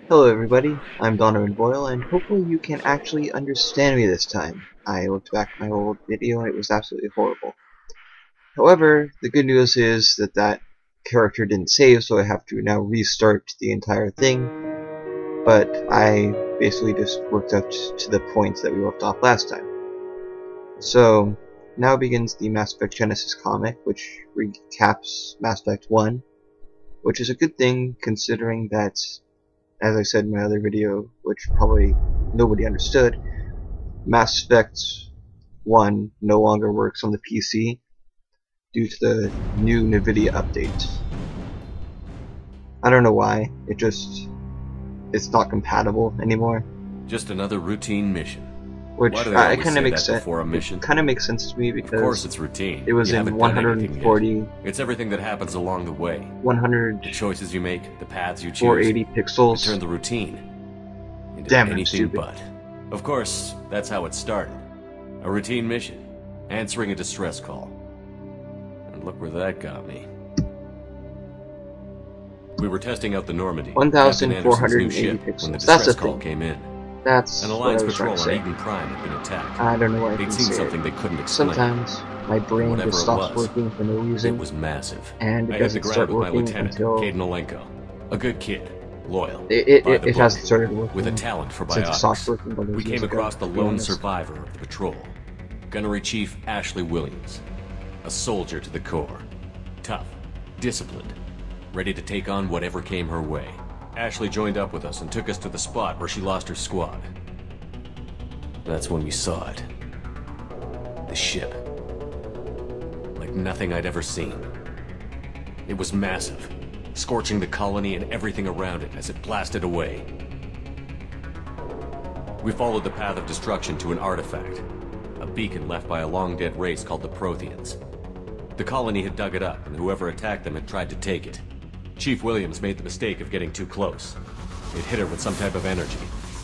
Hello everybody, I'm Donovan Boyle, and hopefully you can actually understand me this time. I looked back at my old video and it was absolutely horrible. However, the good news is that character didn't save, so I have to now restart the entire thing, but I basically just worked up to the points that we left off last time. So, now begins the Mass Effect Genesis comic, which recaps Mass Effect 1, which is a good thing considering that, as I said in my other video, which probably nobody understood, Mass Effect 1 no longer works on the PC due to the new NVIDIA update. I don't know why, it's not compatible anymore. Just another routine mission. Which it kind of makes sense. Before a mission? It kind of makes sense to me because of course it's routine. It was in 140. It's everything that happens along the way. 100. The choices you make, the paths you choose. 480 pixels. Turn the routine into Damn, anything but. Of course, that's how it started. A routine mission, answering a distress call. And look where that got me. We were testing out the Normandy. 1,480 pixels. That's a call thing. came in. That's An what I Alliance was patrol trying to on say. Eden Prime had been attacked. I don't know why I They'd can seen say something it. they couldn't explain. Sometimes my brain Whatever just it stops was, working for no reason. It was massive. And it I had to doesn't grab start with my working lieutenant, until Caden Alenko. A good kid, loyal. it by the book, hasn't started working with a talent for since it stopped biotics. working. We came across the lone survivor of the patrol, Gunnery Chief Ashley Williams, a soldier to the core, tough, disciplined, ready to take on whatever came her way. Ashley joined up with us and took us to the spot where she lost her squad. That's when we saw it. The ship. Like nothing I'd ever seen. It was massive, scorching the colony and everything around it as it blasted away. We followed the path of destruction to an artifact, a beacon left by a long-dead race called the Protheans. The colony had dug it up, and whoever attacked them had tried to take it. Chief Williams made the mistake of getting too close. It hit her with some type of energy.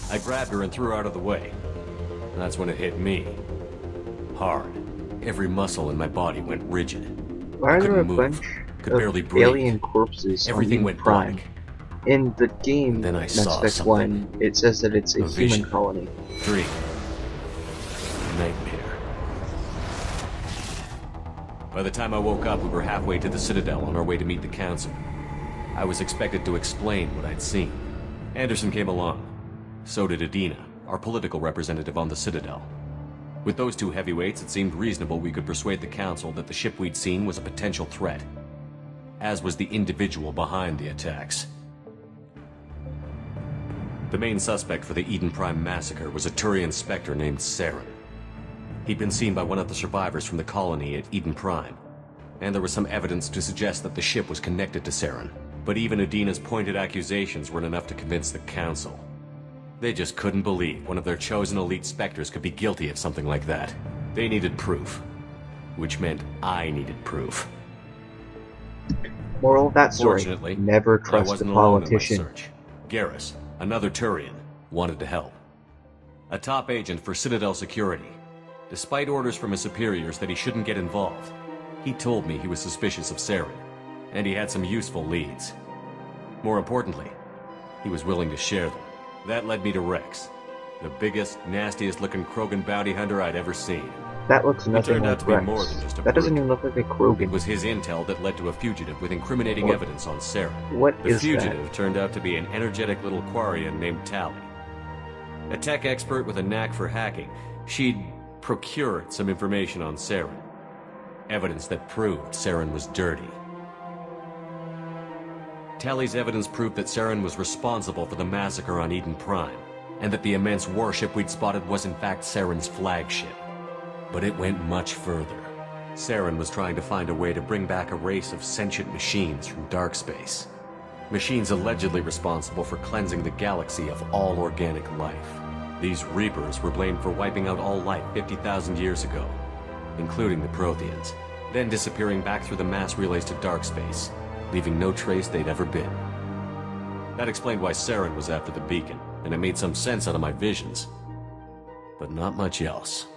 I grabbed her and threw her out of the way. That's when it hit me. Hard. Every muscle in my body went rigid. Why are there a move. bunch Could of barely breathe. alien corpses Everything on went Prime? black. In the game Then I Mass saw Effect something. 1, it says that it's a A human vision. colony. Dream. Nightmare. By the time I woke up, we were halfway to the Citadel on our way to meet the Council. I was expected to explain what I'd seen. Anderson came along. So did Adina, our political representative on the Citadel. With those two heavyweights, it seemed reasonable we could persuade the Council that the ship we'd seen was a potential threat, as was the individual behind the attacks. The main suspect for the Eden Prime massacre was a Turian Spectre named Saren. He'd been seen by one of the survivors from the colony at Eden Prime, and there was some evidence to suggest that the ship was connected to Saren. But even Adina's pointed accusations weren't enough to convince the Council. They just couldn't believe one of their chosen elite Spectres could be guilty of something like that. They needed proof. Which meant I needed proof. Moral of that story: Fortunately, never I trust a wasn't alone in my politician. search. Garrus, another Turian, wanted to help. A top agent for Citadel Security. Despite orders from his superiors that he shouldn't get involved, he told me he was suspicious of Saren, and he had some useful leads. More importantly, he was willing to share them. That led me to Rex, the biggest, nastiest-looking Krogan bounty hunter I'd ever seen. That looks nothing turned out like to be Rex. more than just a That doesn't brute. even look like a It Krogan. was his intel that led to a fugitive with incriminating What- evidence on Saren. What The is fugitive turned out to be an energetic little Quarian named Tally. A tech expert with a knack for hacking, she'd procured some information on Saren. Evidence that proved Saren was dirty. Tally's evidence proved that Saren was responsible for the massacre on Eden Prime, and that the immense warship we'd spotted was in fact Saren's flagship. But it went much further. Saren was trying to find a way to bring back a race of sentient machines from dark space. Machines allegedly responsible for cleansing the galaxy of all organic life. These Reapers were blamed for wiping out all life 50,000 years ago, including the Protheans, then disappearing back through the mass relays to dark space, leaving no trace they'd ever been. That explained why Saren was after the beacon, and it made some sense out of my visions. But not much else.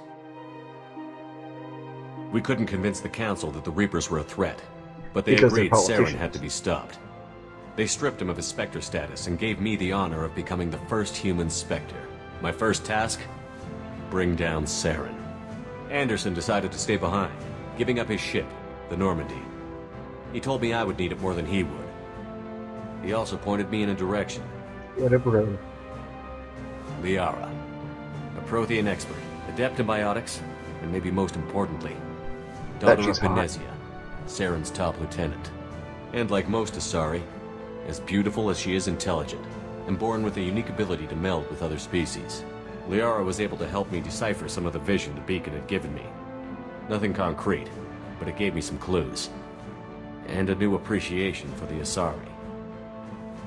We couldn't convince the Council that the Reapers were a threat, but they Because they're agreed Saren politicians. had to be stopped. They stripped him of his Spectre status and gave me the honor of becoming the first human Spectre. My first task? Bring down Saren. Anderson decided to stay behind, giving up his ship, the Normandy. He told me I would need it more than he would. He also pointed me in a direction. What a bro. Liara, a Prothean expert, adept in biotics, and maybe most importantly, daughter of Benezia, Saren's top lieutenant. And like most Asari, as beautiful as she is intelligent, and born with a unique ability to meld with other species. Liara was able to help me decipher some of the vision the beacon had given me. Nothing concrete, but it gave me some clues. And a new appreciation for the Asari.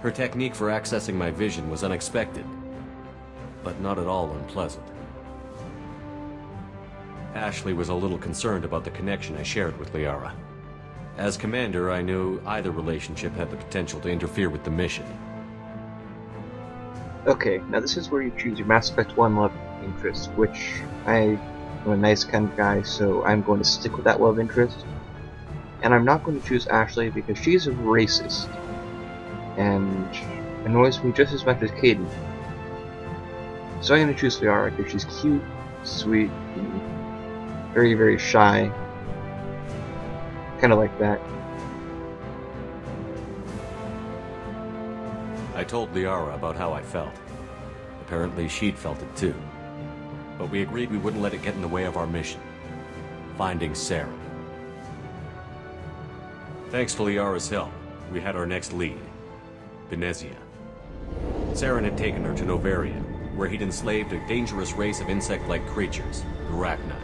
Her technique for accessing my vision was unexpected, but not at all unpleasant. Ashley was a little concerned about the connection I shared with Liara. As commander, I knew either relationship had the potential to interfere with the mission. Okay, now this is where you choose your Mass Effect 1 love interest, which I am a nice kind of guy, so I'm going to stick with that love interest. And I'm not going to choose Ashley because she's a racist, and annoys me just as much as Caden. So I'm going to choose Liara because she's cute, sweet, and very, very shy. Kind of like that. I told Liara about how I felt. Apparently she'd felt it too. But we agreed we wouldn't let it get in the way of our mission. Finding Saren. Thanks to Liara's help, we had our next lead. Benezia. Saren had taken her to Novaria, where he'd enslaved a dangerous race of insect-like creatures, the Rachni.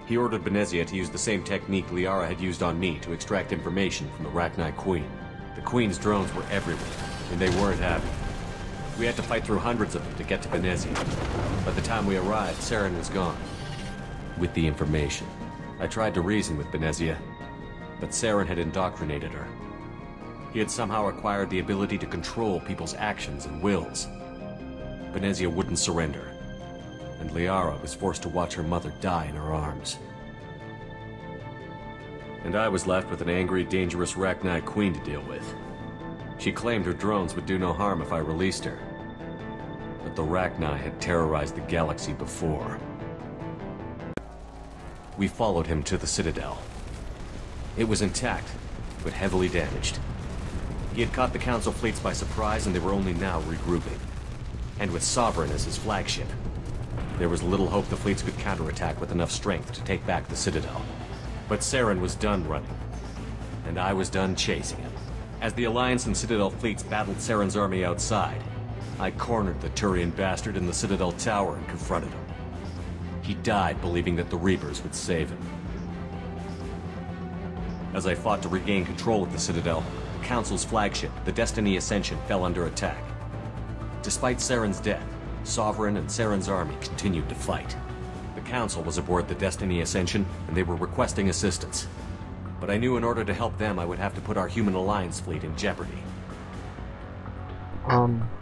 He ordered Benezia to use the same technique Liara had used on me to extract information from the Rachni Queen. The Queen's drones were everywhere, and they weren't happy. We had to fight through hundreds of them to get to Benezia. By the time we arrived, Saren was gone. With the information, I tried to reason with Benezia, but Saren had indoctrinated her. He had somehow acquired the ability to control people's actions and wills. Benezia wouldn't surrender, and Liara was forced to watch her mother die in her arms. And I was left with an angry, dangerous Rachni Queen to deal with. She claimed her drones would do no harm if I released her. But the Rachni had terrorized the galaxy before. We followed him to the Citadel. It was intact, but heavily damaged. He had caught the Council fleets by surprise, and they were only now regrouping. And with Sovereign as his flagship, there was little hope the fleets could counterattack with enough strength to take back the Citadel. But Saren was done running, and I was done chasing him. As the Alliance and Citadel fleets battled Saren's army outside, I cornered the Turian bastard in the Citadel tower and confronted him. He died believing that the Reapers would save him. As I fought to regain control of the Citadel, the Council's flagship, the Destiny Ascension, fell under attack. Despite Saren's death, Sovereign and Saren's army continued to fight. The Council was aboard the Destiny Ascension, and they were requesting assistance. But I knew in order to help them, I would have to put our Human Alliance fleet in jeopardy.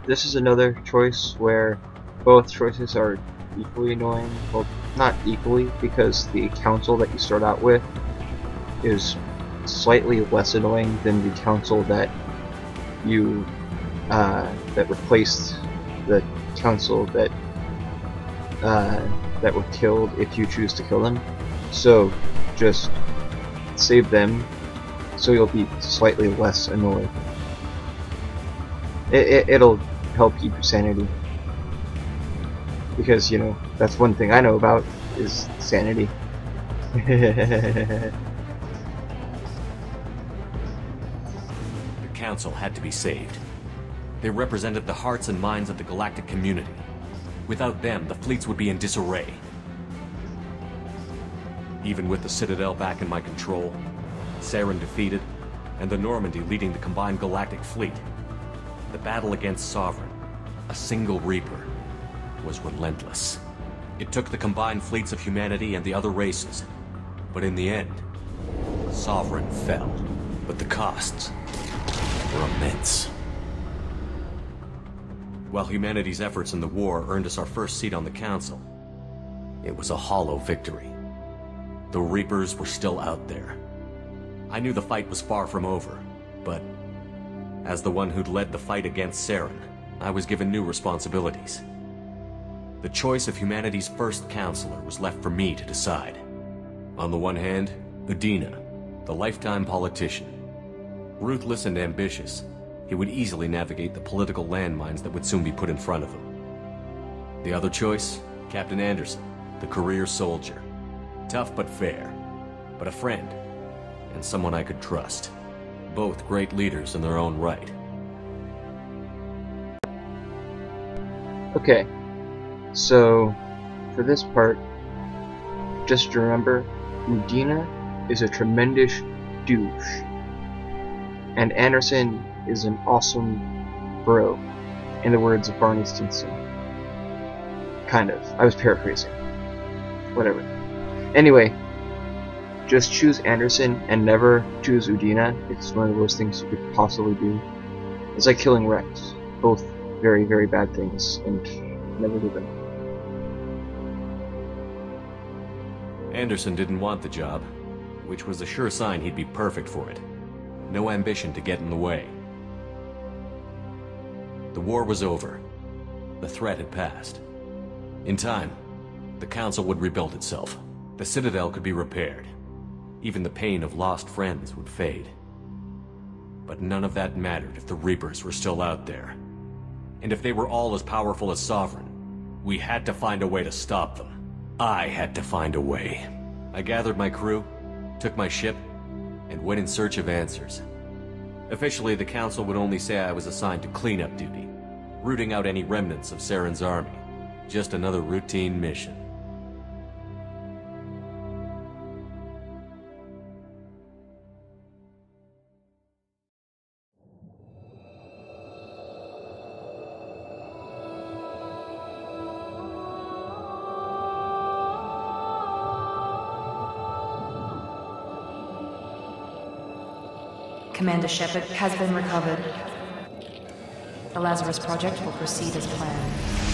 This is another choice where both choices are equally annoying. Well, not equally, because the Council that you start out with is slightly less annoying than the Council that you, that replaced the Council that were killed if you choose to kill them. So just save them so you'll be slightly less annoyed. It'll help keep your sanity, because, you know, that's one thing I know about is sanity. The Council had to be saved. They represented the hearts and minds of the galactic community. Without them, the fleets would be in disarray. Even with the Citadel back in my control, Saren defeated, and the Normandy leading the combined galactic fleet, the battle against Sovereign, a single Reaper, was relentless. It took the combined fleets of humanity and the other races, but in the end, Sovereign fell. But the costs were immense. While humanity's efforts in the war earned us our first seat on the Council, it was a hollow victory. The Reapers were still out there. I knew the fight was far from over, but As the one who'd led the fight against Saren, I was given new responsibilities. The choice of humanity's first counselor was left for me to decide. On the one hand, Udina, the lifetime politician. Ruthless and ambitious, he would easily navigate the political landmines that would soon be put in front of him. The other choice, Captain Anderson, the career soldier. Tough but fair, but a friend, and someone I could trust. Both great leaders in their own right. Okay, so for this part, just remember, Udina is a tremendous douche, and Anderson is an awesome bro, in the words of Barney Stinson. Kind of. I was paraphrasing. Whatever. Anyway, just choose Anderson and never choose Udina. It's one of the worst things you could possibly do. It's like killing Rex. Both very, very bad things, and never do them. Anderson didn't want the job, which was a sure sign he'd be perfect for it. No ambition to get in the way. The war was over. The threat had passed. In time, the Council would rebuild itself. The Citadel could be repaired. Even the pain of lost friends would fade. But none of that mattered if the Reapers were still out there. And if they were all as powerful as Sovereign, we had to find a way to stop them. I had to find a way. I gathered my crew, took my ship, and went in search of answers. Officially, the Council would only say I was assigned to cleanup duty, rooting out any remnants of Saren's army. Just another routine mission. Commander Shepard has been recovered. The Lazarus Project will proceed as planned.